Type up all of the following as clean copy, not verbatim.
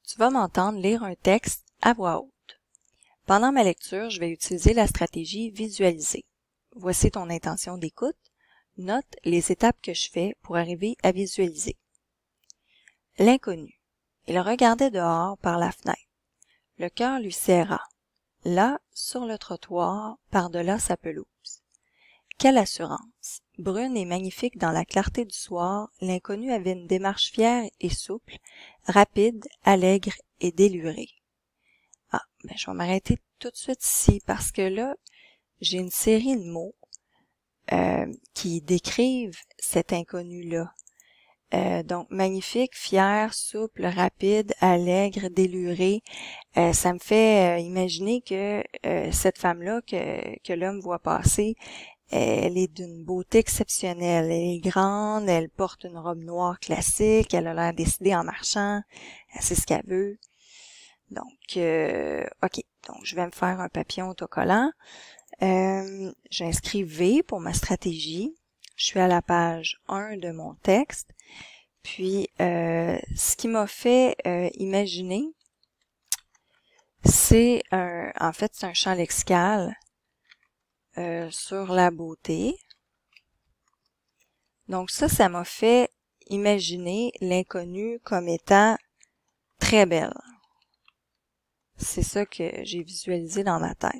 Tu vas m'entendre lire un texte à voix haute. Pendant ma lecture, je vais utiliser la stratégie visualiser. Voici ton intention d'écoute. Note les étapes que je fais pour arriver à visualiser. L'inconnu. Il regardait dehors par la fenêtre. Le cœur lui serra. Là, sur le trottoir, par-delà sa pelouse. Quelle assurance! Brune et magnifique dans la clarté du soir, l'inconnu avait une démarche fière et souple, rapide, allègre et délurée. Je vais m'arrêter tout de suite ici parce que là, j'ai une série de mots qui décrivent cet inconnu-là. Donc, magnifique, fier, souple, rapide, allègre, déluré. Ça me fait imaginer que cette femme-là que l'homme voit passer, elle est d'une beauté exceptionnelle. Elle est grande, elle porte une robe noire classique, elle a l'air décidée en marchant, elle sait ce qu'elle veut. Donc, OK. Donc, je vais me faire un papillon autocollant. J'inscris V pour ma stratégie. Je suis à la page 1 de mon texte. Puis, ce qui m'a fait imaginer, c'est en fait, c'est un champ lexical sur la beauté. Donc ça m'a fait imaginer l'inconnue comme étant très belle. C'est ça que j'ai visualisé dans ma tête.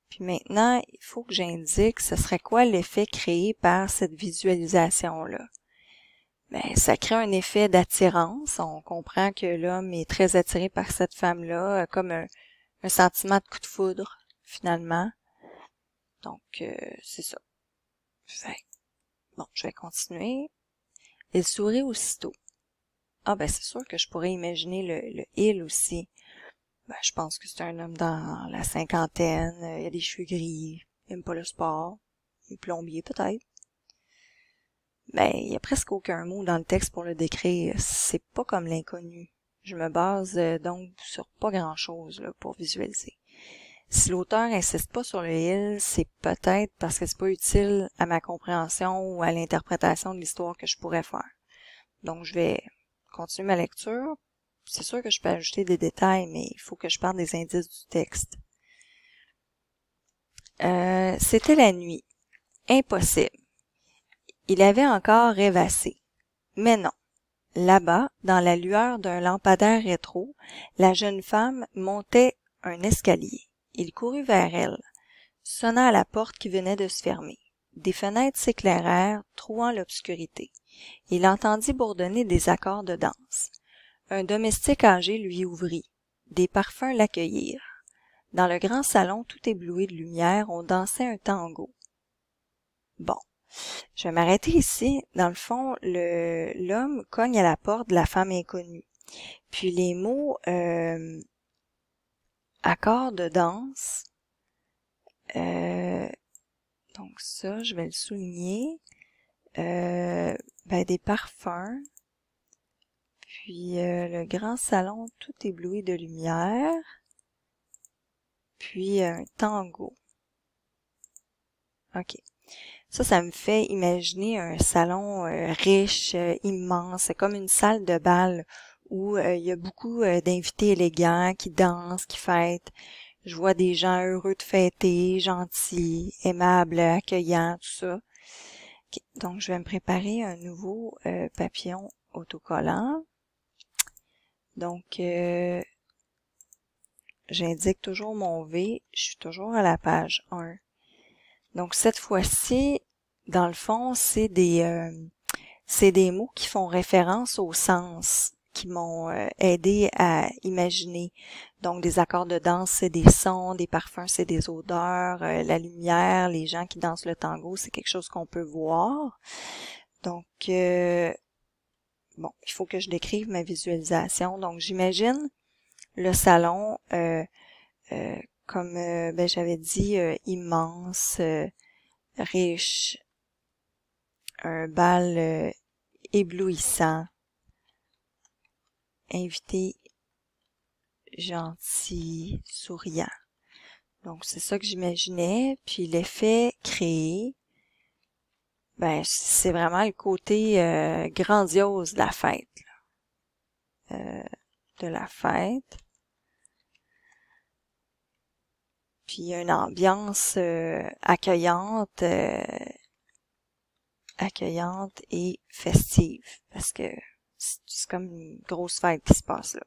Puis maintenant, il faut que j'indique ce serait quoi l'effet créé par cette visualisation-là. Ça crée un effet d'attirance. On comprend que l'homme est très attiré par cette femme-là, comme un sentiment de coup de foudre, finalement. Donc, c'est ça. Bon, je vais continuer. Il sourit aussitôt. C'est sûr que je pourrais imaginer le il aussi. Je pense que c'est un homme dans la cinquantaine, il a des cheveux gris, il aime pas le sport, il est plombier peut-être. Il y a presque aucun mot dans le texte pour le décrire, c'est pas comme l'inconnu. Je me base donc sur pas grand-chose là, pour visualiser. Si l'auteur insiste pas sur le il, c'est peut-être parce que c'est pas utile à ma compréhension ou à l'interprétation de l'histoire que je pourrais faire. Donc je vais continuer ma lecture. C'est sûr que je peux ajouter des détails, mais il faut que je parle des indices du texte. C'était la nuit. Impossible. Il avait encore rêvassé. Mais non. Là-bas, dans la lueur d'un lampadaire rétro, la jeune femme montait un escalier. Il courut vers elle, sonna à la porte qui venait de se fermer. Des fenêtres s'éclairèrent, trouant l'obscurité. Il entendit bourdonner des accords de danse. Un domestique âgé lui ouvrit. Des parfums l'accueillirent. Dans le grand salon tout ébloui de lumière, on dansait un tango. Bon, je vais m'arrêter ici. Dans le fond, l'homme cogne à la porte de la femme inconnue. Puis les mots accords de danse, donc ça, je vais le souligner. Des parfums. Puis le grand salon tout ébloui de lumière. Puis un tango. OK. Ça me fait imaginer un salon riche, immense. C'est comme une salle de bal où il y a beaucoup d'invités élégants qui dansent, qui fêtent. Je vois des gens heureux de fêter, gentils, aimables, accueillants, tout ça. Okay. Donc, je vais me préparer un nouveau papillon autocollant. Donc, j'indique toujours mon V. Je suis toujours à la page 1. Donc, cette fois-ci, dans le fond, c'est des mots qui font référence au sens, qui m'ont aidé à imaginer. Donc, des accords de danse, c'est des sons, des parfums, c'est des odeurs, la lumière, les gens qui dansent le tango, c'est quelque chose qu'on peut voir. Donc, il faut que je décrive ma visualisation. Donc, j'imagine le salon comme j'avais dit, immense, riche, un bal éblouissant, invité, gentil, souriant. Donc, c'est ça que j'imaginais. Puis l'effet créé, c'est vraiment le côté grandiose de la fête. de la fête. Puis une ambiance accueillante et festive, parce que c'est comme une grosse fête qui se passe là.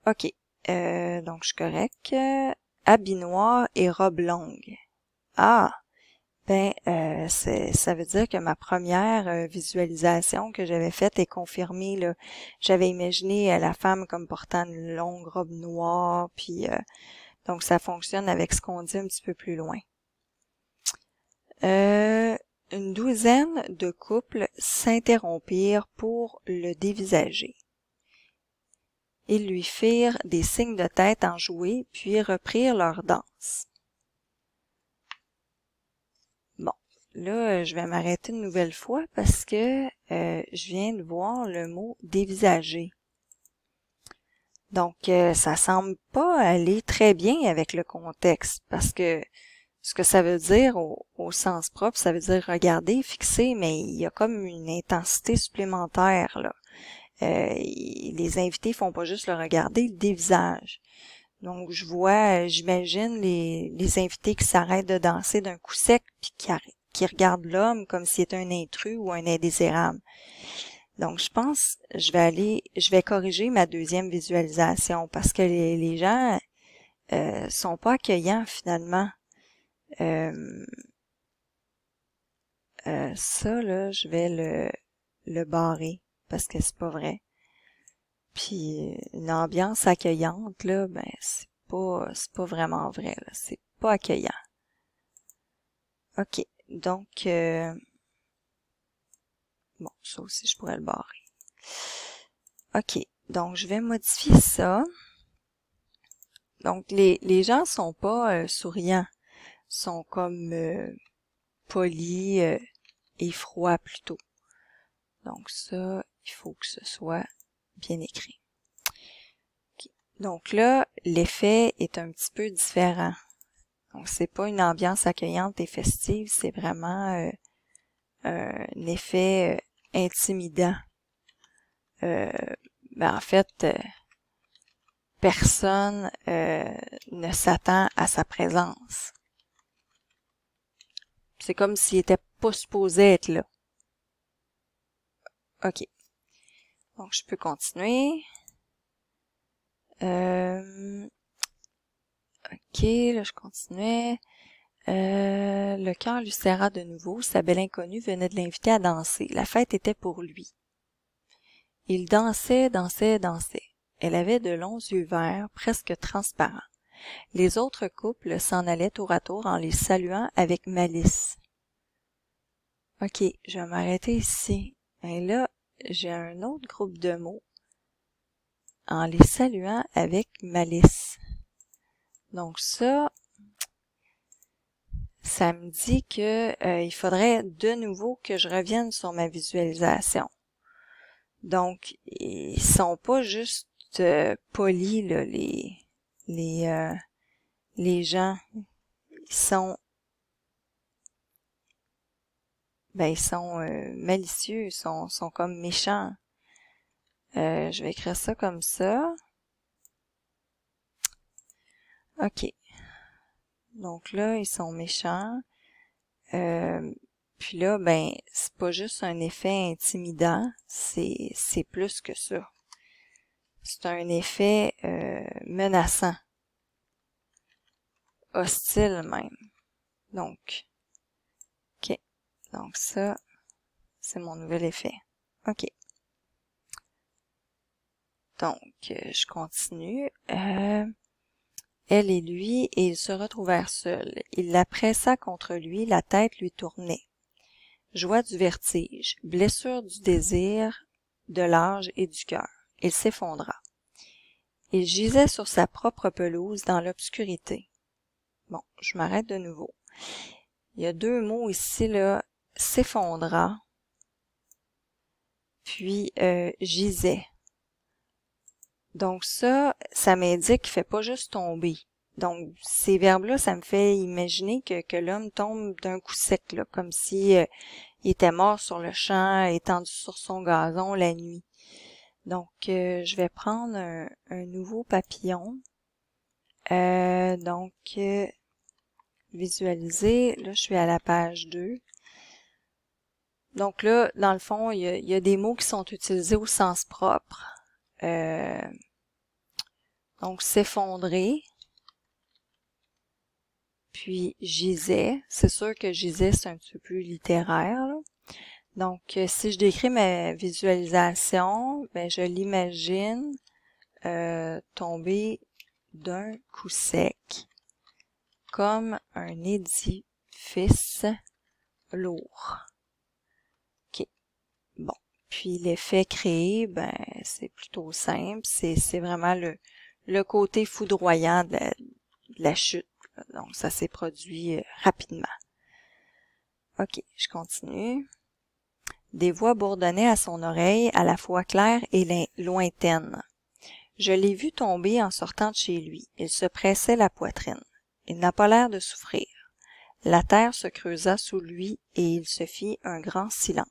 OK, donc je suis correct. Habit noir et robe longue. Ah, ben, ça veut dire que ma première visualisation que j'avais faite est confirmée, là. J'avais imaginé la femme comme portant une longue robe noire, puis donc ça fonctionne avec ce qu'on dit un petit peu plus loin. Une douzaine de couples s'interrompirent pour le dévisager. Ils lui firent des signes de tête enjoués, puis reprirent leur danse. Bon, là, je vais m'arrêter une nouvelle fois parce que je viens de voir le mot « dévisager ». Donc, ça semble pas aller très bien avec le contexte parce que ce que ça veut dire au sens propre, ça veut dire regarder, fixer, mais il y a comme une intensité supplémentaire, là. Les invités font pas juste le regarder, ils le dévisagent. Donc, j'imagine les invités qui s'arrêtent de danser d'un coup sec puis qui regardent l'homme comme s'il était un intrus ou un indésirable. Donc, je pense, je vais corriger ma deuxième visualisation parce que les gens sont pas accueillants finalement. Ça, là, je vais le barrer parce que c'est pas vrai. Puis une ambiance accueillante, là, ben c'est pas vraiment vrai, là. C'est pas accueillant. OK. Donc bon, ça aussi je pourrais le barrer. OK. Donc je vais modifier ça. Donc les gens sont pas souriants, sont comme polis et froids plutôt. Donc ça, il faut que ce soit bien écrit. Okay. Donc là, l'effet est un petit peu différent. Donc c'est pas une ambiance accueillante et festive, c'est vraiment un effet intimidant. Ben en fait, personne ne s'attend à sa présence. C'est comme s'il était pas supposé être là. OK. Donc, je peux continuer. OK, là, je continuais. Le cœur lui serra de nouveau. Sa belle inconnue venait de l'inviter à danser. La fête était pour lui. Il dansait, dansait, dansait. Elle avait de longs yeux verts, presque transparents. Les autres couples s'en allaient tour à tour en les saluant avec malice. OK, je vais m'arrêter ici. Et là, j'ai un autre groupe de mots en les saluant avec malice. Donc ça me dit que il faudrait de nouveau que je revienne sur ma visualisation. Donc, ils sont pas juste polis, là, les gens. Ils sont malicieux, ils sont comme méchants. Je vais écrire ça comme ça. OK. Donc là, ils sont méchants. Puis là, ben, c'est pas juste un effet intimidant, c'est plus que ça. C'est un effet menaçant. Hostile même. Donc, OK. Donc ça, c'est mon nouvel effet. OK. Donc, je continue. Elle et lui, et ils se retrouvèrent seuls. Il la pressa contre lui, la tête lui tournait. Joie du vertige, blessure du désir, de l'âge et du cœur. Il s'effondra. Il gisait sur sa propre pelouse dans l'obscurité. Bon, je m'arrête de nouveau. Il y a deux mots ici, là, s'effondra, puis gisait. Donc ça m'indique qu'il fait pas juste tomber. Donc ces verbes-là, ça me fait imaginer que l'homme tombe d'un coup sec, là, comme si il était mort sur le champ, étendu sur son gazon la nuit. Donc, je vais prendre un nouveau papillon. Visualiser. Là, je suis à la page 2. Donc là, dans le fond, il y a des mots qui sont utilisés au sens propre. Donc, s'effondrer. Puis, gisait. C'est sûr que gisait, c'est un petit peu plus littéraire, là. Donc, si je décris ma visualisation, ben, je l'imagine tomber d'un coup sec, comme un édifice lourd. OK. Bon. Puis, l'effet créé, ben, c'est plutôt simple. C'est vraiment le côté foudroyant de la chute. Donc, ça s'est produit rapidement. OK, je continue. Des voix bourdonnaient à son oreille, à la fois claires et lointaines. Je l'ai vu tomber en sortant de chez lui. Il se pressait la poitrine. Il n'a pas l'air de souffrir. La terre se creusa sous lui et il se fit un grand silence.